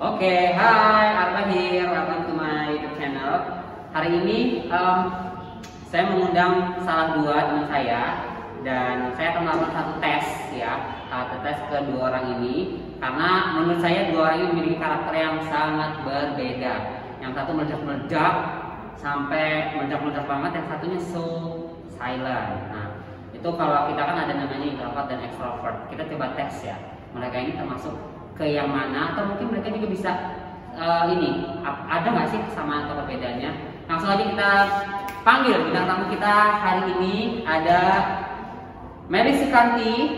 Oke, hai, Arta here, welcome to my YouTube channel. Hari ini saya mengundang salah dua teman saya dan saya akan melakukan satu tes ya, satu tes ke dua orang ini karena menurut saya dua orang ini memiliki karakter yang sangat berbeda. Yang satu meledak-meledak sampai meledak-meledak banget, yang satunya so silent. Nah, itu kalau kita kan ada namanya introvert dan extrovert. Kita coba tes ya, mereka ini termasuk ke yang mana, atau mungkin mereka juga bisa ada nggak sih kesamaan atau perbedaannya. Langsung aja kita panggil bintang tamu kita hari ini, ada Mary Sukanti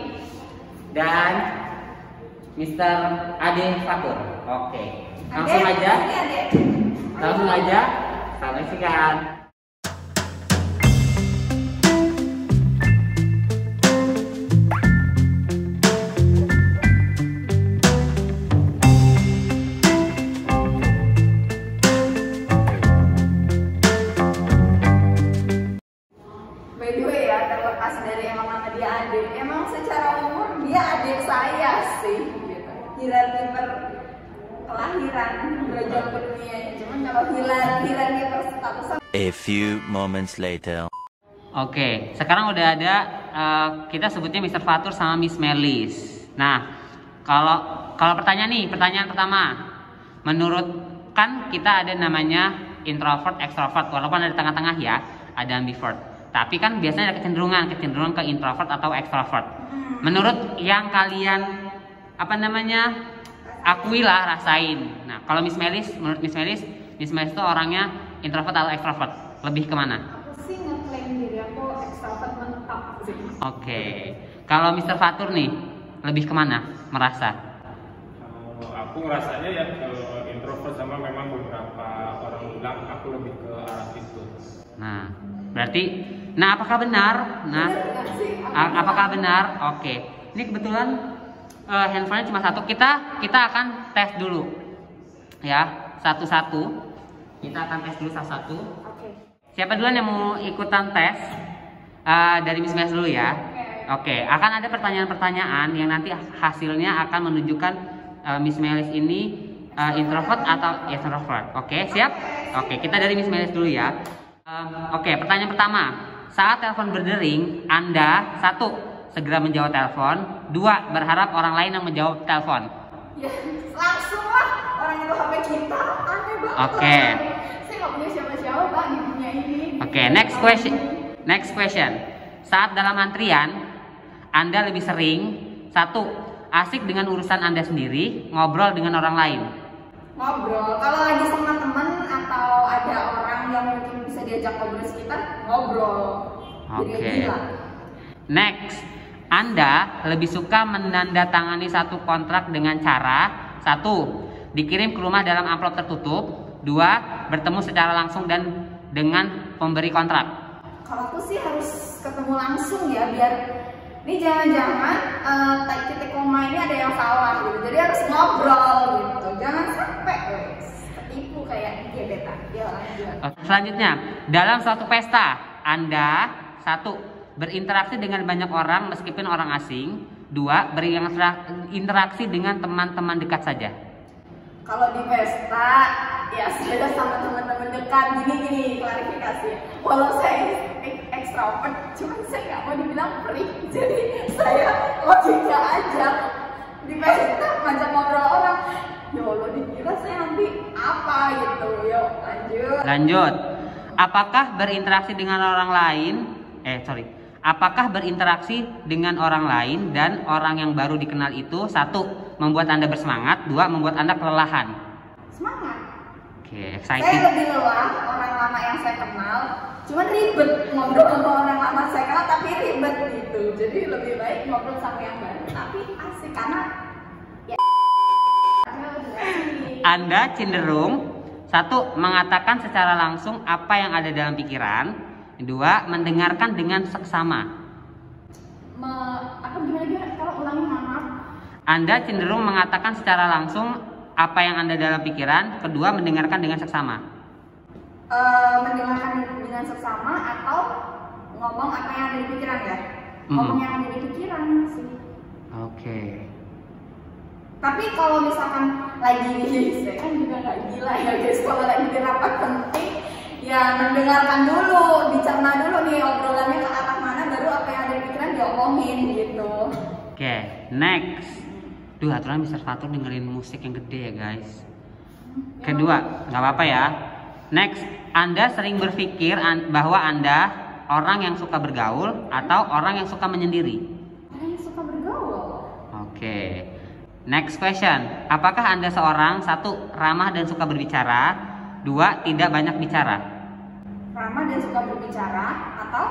dan Mr. Ade Fatur. Oke, langsung aja saksikan. By the way ya, terlepas dari emang nama dia adik, emang secara umur dia adik saya sih gitu. Hirar kelahiran udah jauh ke dunia, cuman kalau hirar statusan. A few moments later. Oke, sekarang udah ada kita sebutnya Mr. Fatur sama Miss Melis. Nah, kalau pertanyaan pertama, menurut kan kita ada namanya introvert, extrovert, walaupun ada di tengah-tengah ya, ada ambivert. Tapi kan biasanya ada kecenderungan ke introvert atau extrovert. Menurut yang kalian akuilah, rasain. Nah, kalau menurut Miss Melis itu orangnya introvert atau extrovert? Lebih kemana? Aku sih ngeklaim diri aku extrovert mentok sih. Oke. Kalau Mr. Fatur nih, lebih kemana merasa? Aku ngerasanya ya introvert, sama memang beberapa orang bilang aku lebih ke arah itu. Nah, berarti, apakah benar? Apakah benar? Oke. Ini kebetulan handphonenya cuma satu. Kita akan tes dulu, ya, satu-satu. Kita akan tes dulu satu-satu. Oke. Siapa duluan yang mau ikutan tes? Dari Miss Melis dulu ya. Oke. Akan ada pertanyaan-pertanyaan yang nanti hasilnya akan menunjukkan Miss Melis ini introvert atau extrovert. Oke, siap? Oke, kita dari Miss Melis dulu ya. Oke, pertanyaan pertama. Saat telepon berdering, Anda 1. Segera menjawab telepon. 2. Berharap orang lain yang menjawab telepon. Ya, langsung lah, orang itu HP kita, aneh banget. Oke. Saya nggak punya siapa-siapa Pak di dunia ini. Oke, next question. Saat dalam antrian, Anda lebih sering 1. Asik dengan urusan Anda sendiri, ngobrol dengan orang lain. Ngobrol, kalau lagi sama teman atau ada orang yang mungkin bisa diajak ngobrol sekitar, ngobrol. Oke. Next, Anda lebih suka menandatangani satu kontrak dengan cara 1. Dikirim ke rumah dalam amplop tertutup. 2. Bertemu secara langsung dan dengan pemberi kontrak. Kalau aku sih harus ketemu langsung ya, biar ini jangan-jangan titik koma ini ada yang salah gitu. Jadi harus ngobrol gitu. Jangan sampai ketipu kayak gebetan. Ya, lanjut. Selanjutnya, dalam suatu pesta, Anda 1. Berinteraksi dengan banyak orang meskipun orang asing. 2. Berinteraksi dengan teman-teman dekat saja. Kalau di pesta, ya saya sama teman-teman dekat. Gini klarifikasi. Walau saya extrovert, cuman saya nggak mau dibilang freak. Jadi saya logika aja. Di pesta ngajak ngobrol orang. Ya Allah, dikira saya nanti apa gitu. Yuk Lanjut. Apakah berinteraksi dengan orang lain? Apakah berinteraksi dengan orang lain dan orang yang baru dikenal itu 1. Membuat Anda bersemangat, 2. Membuat Anda kelelahan? Semangat. Oke, excited. Saya lebih lelah orang lama yang saya kenal, cuman ribet ngobrol sama orang lama saya kenal tapi ribet gitu. Jadi lebih baik ngobrol sama yang baru tapi asik karena ya. Anda cenderung 1. Mengatakan secara langsung apa yang ada dalam pikiran. 2. Mendengarkan dengan seksama. Kalau ulangi, maaf. Anda cenderung mengatakan secara langsung apa yang Anda dalam pikiran. Kedua, mendengarkan dengan seksama. Mendengarkan dengan seksama atau ngomong apa yang ada di pikiran ya? Ngomong yang ada di pikiran sih. Oke. Tapi kalau misalkan lagi saya kan juga nggak gila ya guys, kalau lagi di rapat penting ya mendengarkan dulu, dicerna dulu nih obrolannya ke arah mana, baru apa yang ada di pikiran diomongin gitu. Oke, next. Duh, aturan Mr. Fatur dengerin musik yang gede ya guys. Kedua, nggak apa-apa ya. Next, Anda sering berpikir bahwa Anda orang yang suka bergaul atau orang yang suka menyendiri? Orang yang suka bergaul. Oke. Next question, apakah Anda seorang satu ramah dan suka berbicara, dua tidak banyak bicara? Ramah dan suka berbicara atau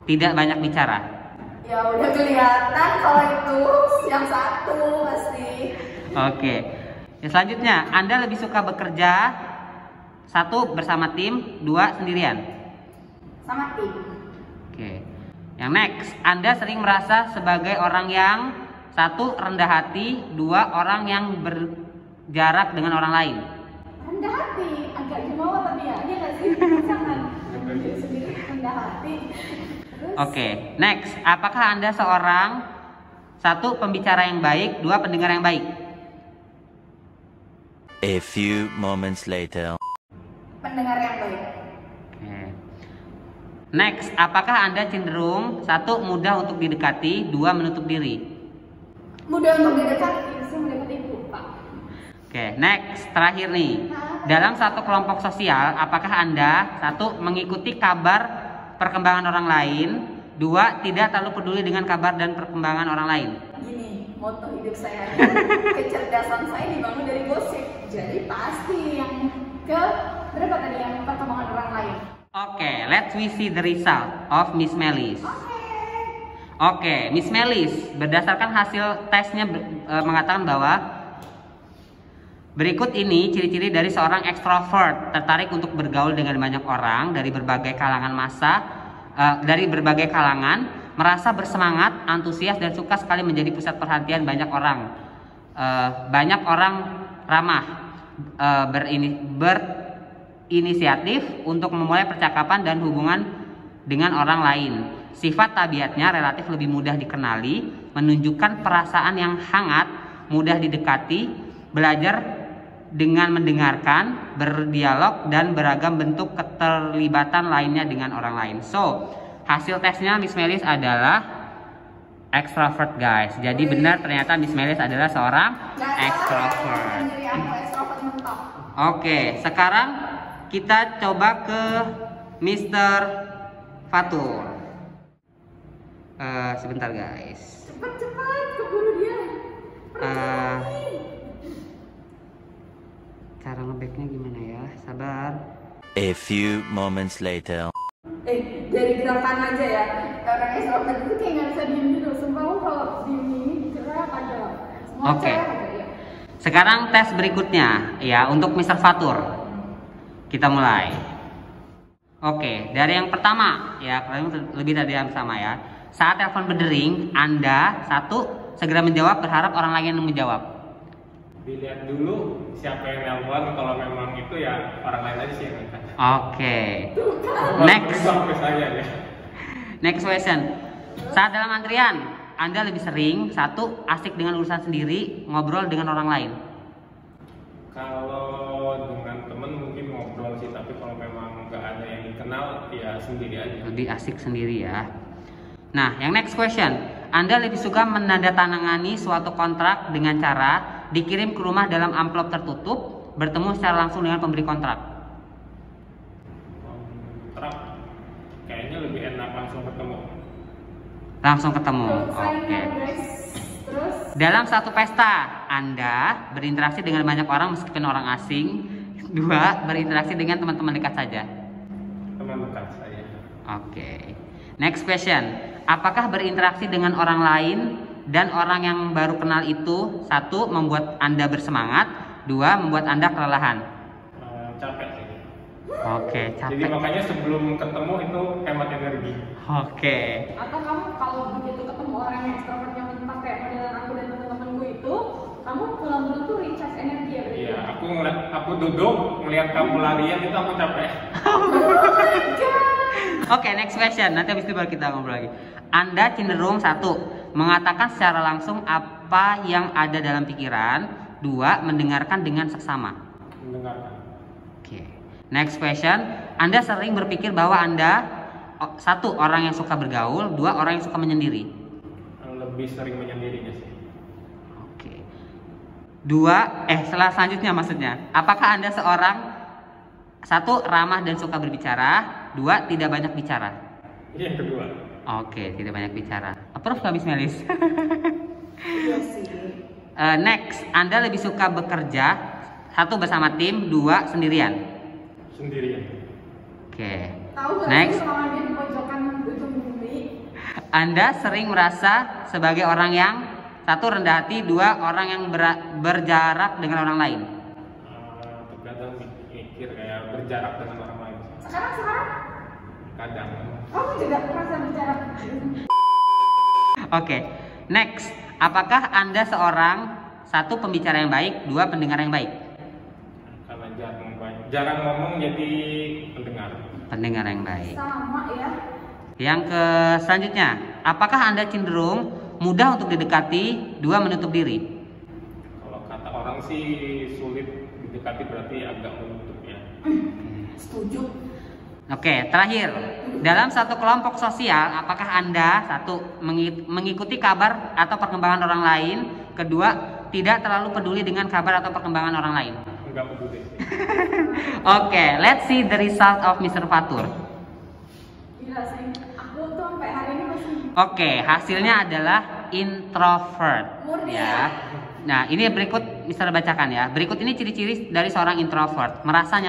tidak banyak bicara. ya udah kelihatan kalau itu yang satu pasti. Oke. Yang selanjutnya, Anda lebih suka bekerja satu bersama tim, dua sendirian. Sama tim. Oke. Yang next, Anda sering merasa sebagai orang yang satu rendah hati, dua orang yang berjarak dengan orang lain. Rendah hati, agak jumawa tapi ya, dia nggak sih pasangan sendiri rendah hati. Terus, Oke, next, apakah Anda seorang satu pembicara yang baik, dua pendengar yang baik? A few moments later. pendengar yang baik. Oke. Next, apakah Anda cenderung satu mudah untuk didekati, dua menutup diri? Mudah untuk didekati, saya mendekati ibu Pak. Oke, next, terakhir nih. Dalam satu kelompok sosial, apakah Anda satu mengikuti kabar perkembangan orang lain, dua tidak terlalu peduli dengan kabar dan perkembangan orang lain? Gini, moto hidup saya, kecerdasan saya dibangun dari gosip. Jadi pasti yang ke berapa tadi yang perkembangan orang lain. Oke, let's we see the result of Miss Melis. Oke, Miss Melis berdasarkan hasil tesnya mengatakan bahwa berikut ini ciri-ciri dari seorang ekstrovert, tertarik untuk bergaul dengan banyak orang dari berbagai kalangan merasa bersemangat, antusias dan suka sekali menjadi pusat perhatian banyak orang. Banyak orang ramah, berinisiatif untuk memulai percakapan dan hubungan dengan orang lain. Sifat tabiatnya relatif lebih mudah dikenali, menunjukkan perasaan yang hangat, mudah didekati, belajar dengan mendengarkan, berdialog, dan beragam bentuk keterlibatan lainnya dengan orang lain. So, hasil tesnya Miss Melis adalah extrovert guys. Jadi benar ternyata Miss Melis adalah seorang extrovert. Oke, sekarang kita coba ke Mr. Fatur. Sebentar guys. Cepat, keburu dia. Cara ngebacknya gimana ya? Sabar. A few moments later. Dari gerakan aja ya. Orang extrovert itu kayak nggak bisa diem gitu. Semua kalau diem ini gerak aja. Oke. Sekarang tes berikutnya ya untuk Mr. Fatur. Kita mulai. Oke, dari yang pertama ya, kalian lebih dari yang sama ya. Saat telepon berdering, Anda satu segera menjawab, berharap orang lain yang menjawab. Dilihat dulu siapa yang nelpon, kalau memang itu ya orang lain aja sih yang angkat. Oke. Next. Sampai saya ya. Next question. Saat dalam antrian, Anda lebih sering satu asik dengan urusan sendiri, ngobrol dengan orang lain. Kalau dengan temen mungkin ngobrol sih, tapi kalau memang nggak ada yang dikenal ya sendiri aja. Lebih asik sendiri ya. Nah, yang next question. Anda lebih suka menandatangani suatu kontrak dengan cara dikirim ke rumah dalam amplop tertutup, bertemu secara langsung dengan pemberi kontrak? Kontrak kayaknya lebih enak langsung ketemu. Langsung ketemu. Oke. Terus Dalam satu pesta, Anda berinteraksi dengan banyak orang meskipun orang asing. Dua, berinteraksi dengan teman-teman dekat saja. Teman dekat saya. Oke. Next question. Apakah berinteraksi dengan orang lain dan orang yang baru kenal itu satu membuat Anda bersemangat, dua membuat Anda kelelahan? Capek sih. Oke, Jadi capek. makanya sebelum ketemu itu hemat energi. Oke. atau kamu kalau begitu ketemu orang yang extrovert yang mentok kayak modelan aku dan teman-temanku itu, kamu pulang dulu tuh recharge energi ya berarti. Iya, aku duduk melihat kamu larian itu aku capek. Oke, next question. Nanti habis itu baru kita ngobrol lagi. Anda cenderung satu mengatakan secara langsung apa yang ada dalam pikiran. 2. Mendengarkan dengan seksama. Mendengarkan. Oke. Next question. Anda sering berpikir bahwa Anda 1. orang yang suka bergaul, 2. orang yang suka menyendiri. Lebih sering menyendirinya sih. Oke. 2. Selanjutnya maksudnya. Apakah Anda seorang 1. ramah dan suka berbicara, 2. tidak banyak bicara? Ini yang kedua. Oke, tidak banyak bicara. Approve nggak, Miss Melis? Iya sih. Next, Anda lebih suka bekerja 1. bersama tim, 2. sendirian. Sendirian. Oke. Tahu nggak Next, sih selama dia di pojokan ujung bumi? Anda sering merasa sebagai orang yang 1. rendah hati, 2. orang yang berjarak dengan orang lain. Terkadang mikir kayak berjarak dengan orang lain. Sekarang Kadang. kamu juga merasa bicara. Oke. Next, apakah Anda seorang 1. pembicara yang baik, 2. pendengar yang baik? Karena jarang ngomong jadi pendengar. Pendengar yang baik. Sama ya. Yang ke selanjutnya, apakah Anda cenderung mudah untuk didekati, 2. menutup diri? Kalau kata orang sih sulit didekati berarti agak menutup ya. Setuju. Oke, terakhir. Dalam satu kelompok sosial, apakah Anda 1. mengikuti kabar atau perkembangan orang lain, 2. tidak terlalu peduli dengan kabar atau perkembangan orang lain? Enggak peduli. Oke, let's see the result of Mr. Fatur. Gila sih. Aku tuh sampai hari ini masih Oke, hasilnya adalah introvert. murni Ya. ya. Nah, ini berikut Mister bacakan ya. Berikut ini ciri-ciri dari seorang introvert. Merasa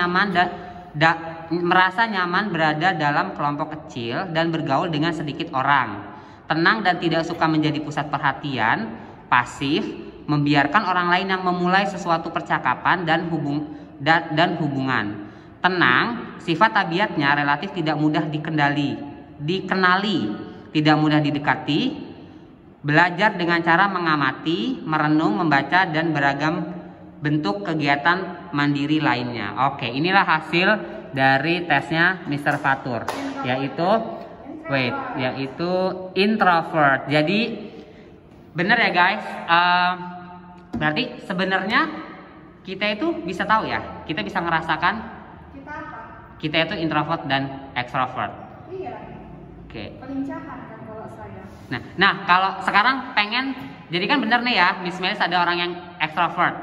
nyaman berada dalam kelompok kecil dan bergaul dengan sedikit orang. Tenang dan tidak suka menjadi pusat perhatian. Pasif, membiarkan orang lain yang memulai sesuatu percakapan dan hubungan. Tenang, sifat tabiatnya relatif tidak mudah dikenali, tidak mudah didekati. Belajar dengan cara mengamati, merenung, membaca, dan beragam bentuk kegiatan mandiri lainnya. Oke, inilah hasil dari tesnya Mr. Fatur, yaitu introvert. Jadi benar ya guys, berarti sebenarnya kita itu bisa tahu ya, kita bisa ngerasakan Kita apa? kita itu introvert dan extrovert. Iya. Oke. Pelincahan kan kalau saya. Nah, kalau sekarang pengen, jadi kan bener nih ya, Miss Melis ada orang yang extrovert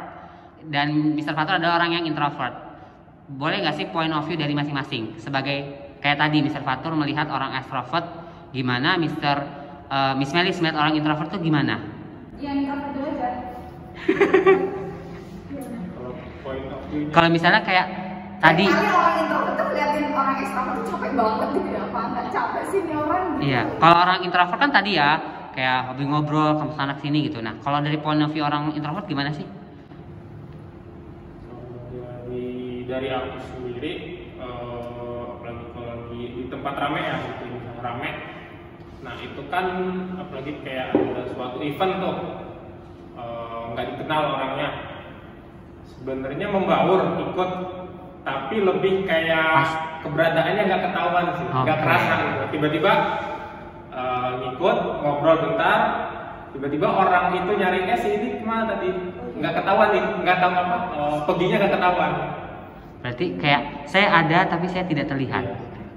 dan Mr. Fatur ada orang yang introvert. Boleh nggak sih point of view dari masing-masing? Sebagai kayak tadi Mr. Fatur melihat orang extrovert gimana, Miss Melis melihat orang introvert tuh gimana? Yang introvert dulu aja. Kalau point of view Kalau misalnya kayak tadi, Kali orang introvert tuh ngeliatin orang extrovert tuh capek banget gitu ya. Apa nggak capek sih nih orang? iya, kalau orang introvert kan tadi ya kayak hobi ngobrol ke sana sini gitu. Nah, kalau dari point of view orang introvert gimana sih? dari aku sendiri, apalagi kalau lagi di tempat rame ya, di rame. Nah itu kan apalagi kayak ada suatu event tuh, nggak dikenal orangnya. Sebenarnya membaur ikut, tapi lebih kayak keberadaannya nggak ketahuan sih, nggak kerasa gitu. Tiba-tiba ngikut ngobrol bentar, tiba-tiba orang itu nyarinya si ini kemana tadi, nggak ketahuan nih, nggak tahu apa, perginya nggak ketahuan. Berarti kayak saya ada tapi saya tidak terlihat.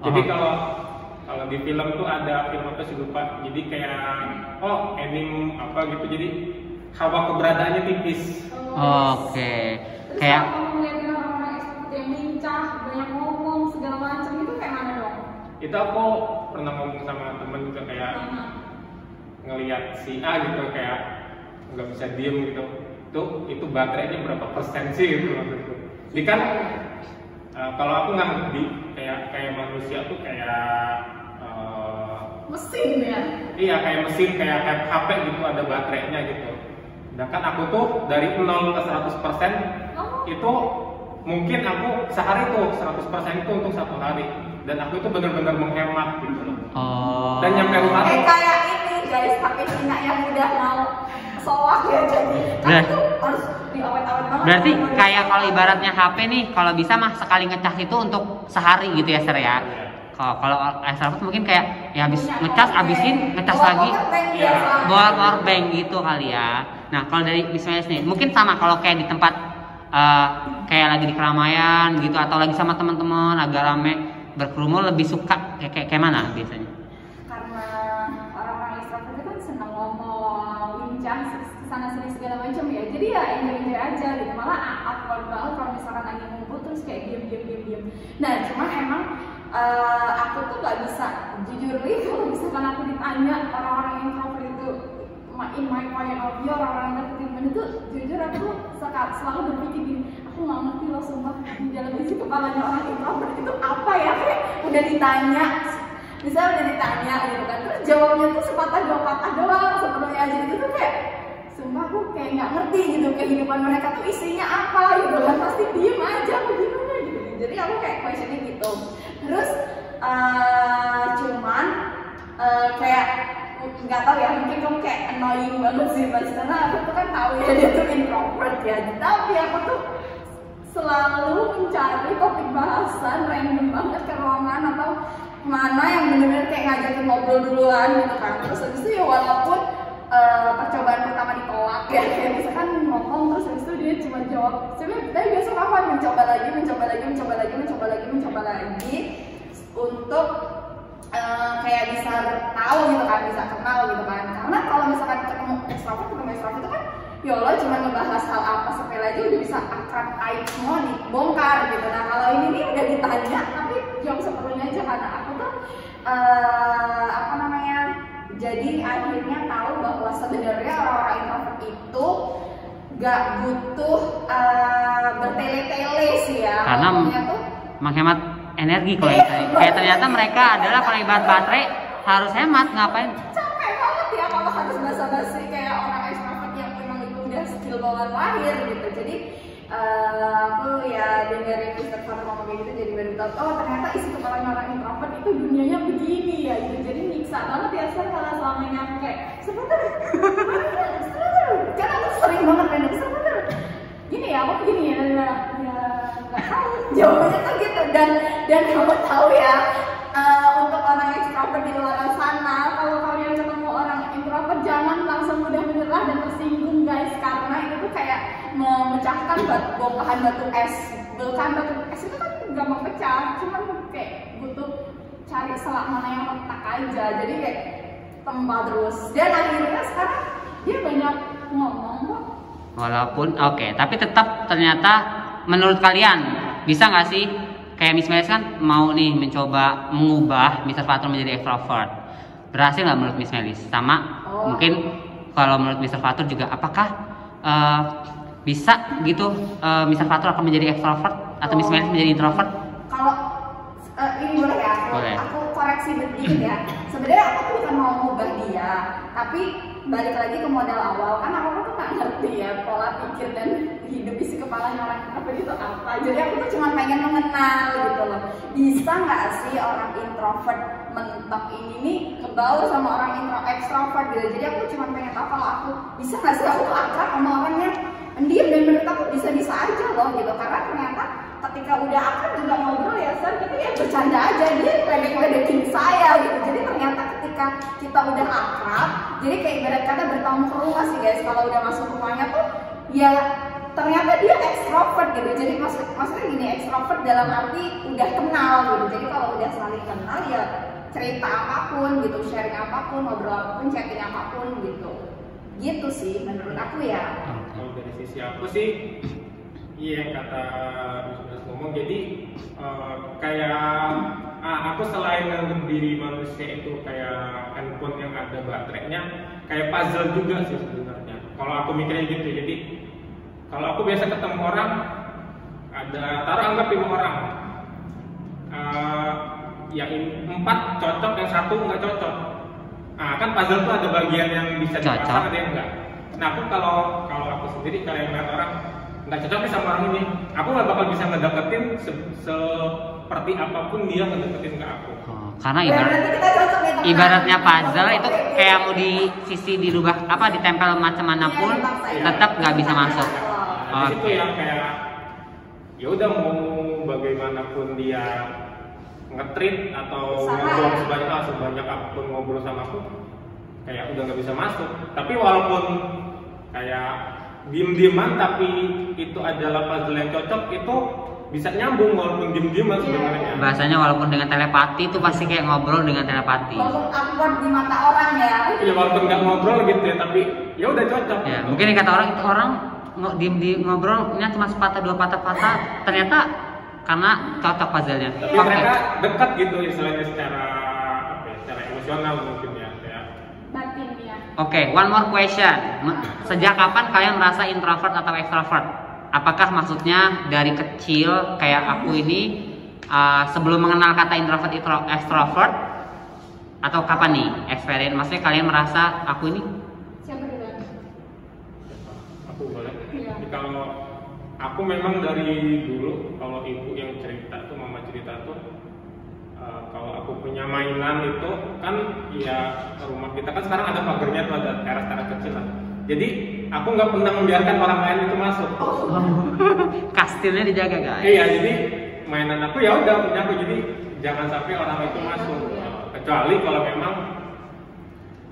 Jadi kalau di film tuh ada film apa sih lupa. Jadi kayak anime apa gitu. Jadi hawa keberadaannya tipis. Oke. Terus Kayak kalau kamu ngeliatin orang-orang extrovert yang lincah, banyak ngomong segala macam itu kayak mana dong? Itu aku pernah ngomong sama temen juga kayak ngelihat si A gitu kayak nggak bisa diem gitu. Itu baterainya berapa persen sih gitu maksudku. Jadi kan kalau aku nggak ngerti kayak manusia tuh kayak Mesin ya? iya kayak mesin kayak HP gitu ada baterainya gitu. Sedangkan aku tuh dari 0 ke 100% itu mungkin aku sehari tuh 100% itu untuk 1 hari dan aku itu benar-benar menghemat gitu loh. Dan nyampe rumah tuh Kayak ini guys, pakai Cina yang udah mau soak ya jadi kan itu harus diawet-awet banget. berarti kayak kalau ibaratnya HP nih, kalau bisa mah sekali ngecas itu untuk sehari gitu ya, Ser ya. Kalau extrovert mungkin kayak ya habis ngecas habisin ngecas lagi. Iya. Bawa power bank gitu kali ya. Nah kalau dari Miss Melis nih, mungkin sama kalau kayak di tempat kayak lagi di keramaian gitu atau lagi sama teman-teman agak rame berkerumun lebih suka kayak mana biasanya? Karena orang-orang ekstrovert itu kan senang ngomong, bincang, sana sini segala macam ya. Jadi ya enjoy aja gitu. Malah awkward banget kalau misalkan lagi ngumpul terus kayak diam. Nah cuman emang aku tuh gak bisa jujur nih kalau misalkan aku ditanya orang-orang yang introvert itu in my point of view orang-orang yang itu jujur aku tuh selalu berpikir gini, aku nggak ngerti loh sumpah di dalam isi kepalanya orang introvert itu apa ya, kayak udah ditanya misalnya udah ditanya gitu kan terus jawabnya tuh sepatah dua patah doang sepenuhnya aja gitu tuh kayak sumpah aku kayak nggak ngerti gitu kehidupan mereka tuh isinya apa gitu kan, pasti diem aja aku gimana gitu. Jadi aku kayak questionnya gitu. Terus cuman kayak nggak tahu ya, mungkin kamu kayak annoying banget sih Mas, karena aku tuh kan tahu ya dia tuh introvert ya, tapi aku tuh selalu mencari topik bahasan random banget ke ruangan atau mana yang bener-bener kayak ngajakin ngobrol duluan gitu kan. Terus habis itu ya walaupun percobaan pertama ditolak ya, kayak misalkan ngomong terus habis itu dia cuma jawab tapi biasa kapan mencoba lagi untuk kayak bisa tahu gitu kan, bisa kenal gitu kan. Karena kalau misalkan ketemu ekstrovert itu kan ya Allah cuma ngebahas hal apa sepele aja udah bisa akrab aib semua dibongkar gitu. Nah kalau ini nih udah ditanya tapi jawab seperlunya aja karena aku tuh jadi akhirnya tahu bahwa sebenarnya orang-orang introvert itu gak butuh bertele-tele sih ya. Karena tuh menghemat energi kalau itu. Kayak ternyata mereka adalah kalau ibarat baterai harus hemat, ngapain? Capek banget ya kalau harus basa-basi kayak orang ekstrovert yang memang itu udah skill bawaan lahir gitu. Jadi aku ya dengerin Mr. Farmer ngomong kayak gitu jadi baru tahu oh ternyata isi kepalanya orang introvert itu dunianya begini ya gitu. Jadi nyiksa banget ya saya kalau selama nyampe sebentar kan aku sering banget random sebentar gini ya aku begini ya nggak tahu jawabannya tuh gitu. Dan kamu tahu ya untuk orang ekstrovert di luar sana kalau kalian ketemu orang introvert jangan langsung mudah menyerah dan tersinggung guys, karena itu tuh kayak memecahkan bongkahan batu es. Bongkahan batu es itu kan gampang pecah, cuman kayak butuh cari selak mana yang retak aja, jadi kayak tempat terus. Dan akhirnya sekarang dia banyak ngomong kok. Walaupun oke, tapi tetap ternyata menurut kalian bisa nggak sih kayak Miss Melis kan mau nih mencoba mengubah Mr. Fatur menjadi extrovert, berhasil nggak menurut Miss Melis? Sama mungkin kalau menurut Mr. Fatur juga apakah bisa gitu Mr. Fatur akan menjadi extrovert atau Miss Melis menjadi introvert? Kalau ini boleh ya, aku koreksi sedikit ya. Sebenarnya aku tuh bukan mau mengubah dia, tapi balik lagi ke modal awal kan aku tuh nggak ngerti ya pola pikir dan hidup isi kepalanya orang introvert itu apa. Jadi aku tuh cuma pengen mengenal gitu loh. Bisa nggak sih orang introvert mentok ini nih kebaur sama orang extrovert gitu. Jadi aku cuma pengen tahu kalau aku bisa nggak sih aku tuh akrab sama orangnya diam dan menurut aku bisa aja loh gitu. Karena ternyata ketika udah akrab juga ngobrol ya kita ya bercanda aja, dia ledek-ledekin saya gitu. Jadi ternyata ketika kita udah akrab, jadi kayak ibarat kata bertamu ke rumah sih guys. Kalau udah masuk rumahnya tuh ya ternyata dia ekstrovert gitu. Jadi maksudnya gini, ekstrovert dalam arti udah kenal gitu. Jadi kalau udah saling kenal ya cerita apapun gitu, sharing apapun, ngobrol apapun, chatting apapun gitu. Gitu sih menurut aku ya. Kalau dari sisi aku sih iya yang kata Mas ngomong, jadi kayak aku selain menganggap diri manusia itu kayak handphone yang ada baterainya, kayak puzzle juga sih sebenarnya. Kalau aku mikirnya gitu, jadi kalau aku biasa ketemu orang, ada anggap 5 orang, yang 4 cocok, yang 1 nggak cocok. Kan puzzle tuh ada bagian yang bisa dipasang, ada yang enggak. Nah aku kalau aku sendiri kayak ngeliat orang nggak cocok nih sama orang ini, aku nggak bakal bisa ngedeketin seperti apapun dia ngedeketin ke aku. Karena ibaratnya puzzle itu kayak mau di sisi dirubah apa ditempel macam manapun tetap nggak bisa masuk. Di situ yang kayak ya udah mau bagaimanapun dia nge-treat atau Usaha, ngobrol ya? sebanyak apapun ngobrol sama aku kayak udah nggak bisa masuk. Tapi walaupun kayak diem-dieman tapi itu adalah puzzle yang cocok, itu bisa nyambung walaupun diem-dieman sebenarnya. Bahasanya walaupun dengan telepati itu pasti kayak ngobrol dengan telepati. Walaupun awkward di mata orang ya. Ya walaupun nggak ngobrol gitu ya, tapi ya udah cocok. Ya, mungkin kata orang itu orang ngobrolnya cuma sepatah dua patah-patah, ternyata karena cocok puzzle-nya. Tapi Oke. mereka dekat gitu istilahnya secara apa ya, secara emosional mungkin ya. Batin ya. Oke, one more question. Sejak kapan kalian merasa introvert atau extrovert? Apakah maksudnya dari kecil kayak aku ini sebelum mengenal kata introvert extrovert, atau kapan nih experience? Maksudnya kalian merasa aku ini? Siapa duluan? Aku boleh. Iya. Jadi kalau aku memang dari dulu kalau ibu yang cerita tuh, mama cerita tuh, kalau aku punya mainan itu kan ya rumah kita kan sekarang ada pagarnya tuh, ada teras-teras kecil lah. Jadi aku nggak pernah membiarkan orang lain itu masuk. Kastilnya dijaga guys. Iya, jadi mainan aku ya udah punya aku, jadi jangan sampai orang itu masuk. Kecuali kalau memang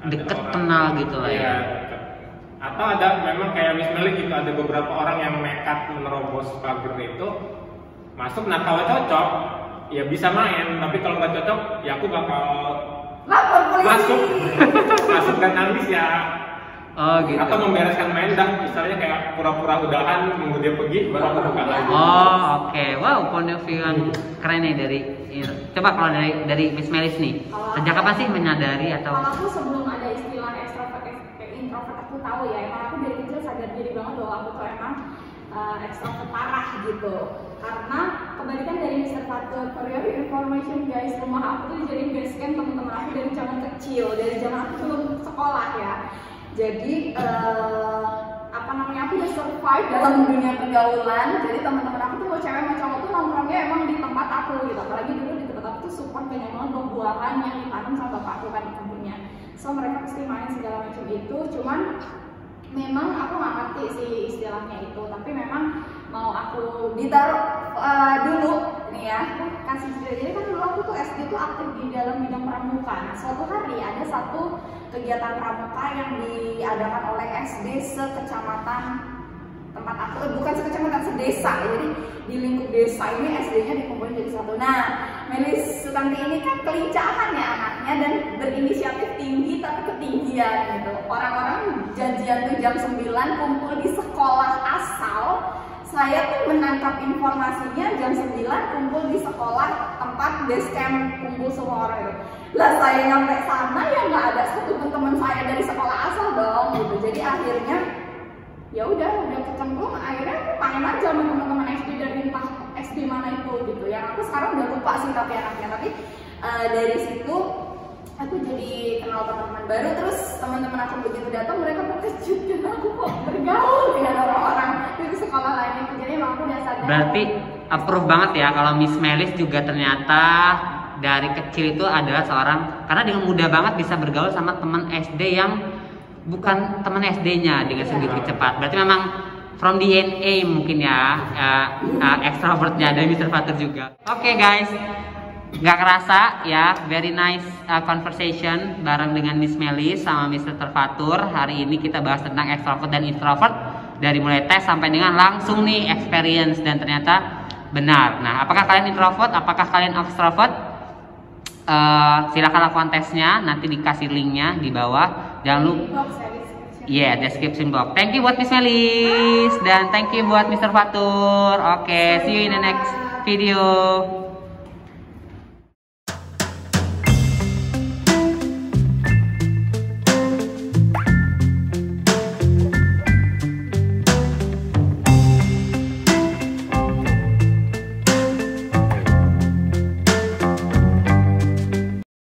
ada Deket orang- kenal gitu lah ya. Iya, deket. Atau ada memang kayak Miss Melik gitu, ada beberapa orang yang nekat menerobos pagar itu masuk. Nah kalau cocok ya bisa main, tapi kalau nggak cocok ya aku bakal Lapor polisi. masuk dan nangis ya. Oh gitu. Atau membereskan main dah, misalnya kayak pura-pura udahan nunggu dia pergi baru aku buka lagi. Oh oke, wow, point of view yang keren nih dari. Coba kalau dari Miss Melis nih, sejak kapan sih menyadari atau? Kalau aku sebelum ada istilah extrovert, introvert, aku tahu ya, emang aku dari kecil sadar diri banget bahwa aku tuh emang extrovert parah gitu. Karena kebalikan dari Mr. Fatur, for your information guys, rumah aku tuh dijadiin base camp teman-teman aku dari zaman kecil, dari zaman aku belum sekolah ya. Jadi apa namanya, aku udah survive dalam dunia pergaulan. Jadi teman-teman aku tuh mau cewek mau cowok tuh nongkrongnya emang di tempat aku gitu. Apalagi dulu di tempat aku tuh support banyak banget buah-buahan yang ditanam sama bapak aku kan di kebunnya. So mereka pasti main segala macam itu. Cuman memang aku nggak ngerti sih istilahnya itu. Tapi memang mau aku ditaruh dulu nih ya, aku kasih cerita. Jadi kan dulu aku tuh SD tuh aktif di dalam bidang pramuka. Nah suatu hari ada satu kegiatan pramuka yang diadakan oleh SD sekecamatan tempat aku, bukan sekecamatan, sedesa. Jadi di lingkup desa ini SD-nya dikumpulin jadi satu. Nah Melis Sutanti ini kan kelincahan ya anaknya dan berinisiatif tinggi tapi ketinggian gitu. Orang-orang janjian tuh jam 9 kumpul di sekolah asal. Saya tuh menangkap informasinya jam 9 kumpul di sekolah tempat base camp kumpul semua orang itu. Lah saya nyampe sana ya nggak ada satu pun teman saya dari sekolah asal dong gitu. Jadi akhirnya ya udah kecemplung, akhirnya aku main aja sama teman-teman SD dari entah SD mana itu gitu. Yang aku sekarang udah lupa sih tapi anaknya, tapi dari situ aku jadi kenal teman-teman baru. Terus teman-teman aku begitu datang mereka terkejut karena aku kok bergaul dengan orang-orang dari sekolah lain itu. Jadi emang aku udah sadar. Berarti approve banget ya kalau Miss Melis juga ternyata dari kecil itu adalah seorang, karena dengan mudah banget bisa bergaul sama teman SD yang bukan teman SD-nya dengan sedikit cepat. Berarti memang from DNA mungkin ya, extrovertnya dari Mr. Fatur juga. Oke guys, nggak kerasa ya, very nice conversation bareng dengan Miss Melis sama Mr. Fatur. Hari ini kita bahas tentang extrovert dan introvert, dari mulai tes sampai dengan langsung nih experience, dan ternyata benar. Nah, apakah kalian introvert? Apakah kalian extrovert? Silakan lakukan tesnya, nanti dikasih linknya di bawah. Jangan lupa, description box. Thank you buat Miss Melis dan thank you buat Mr. Fatur. Oke, see you in the next video.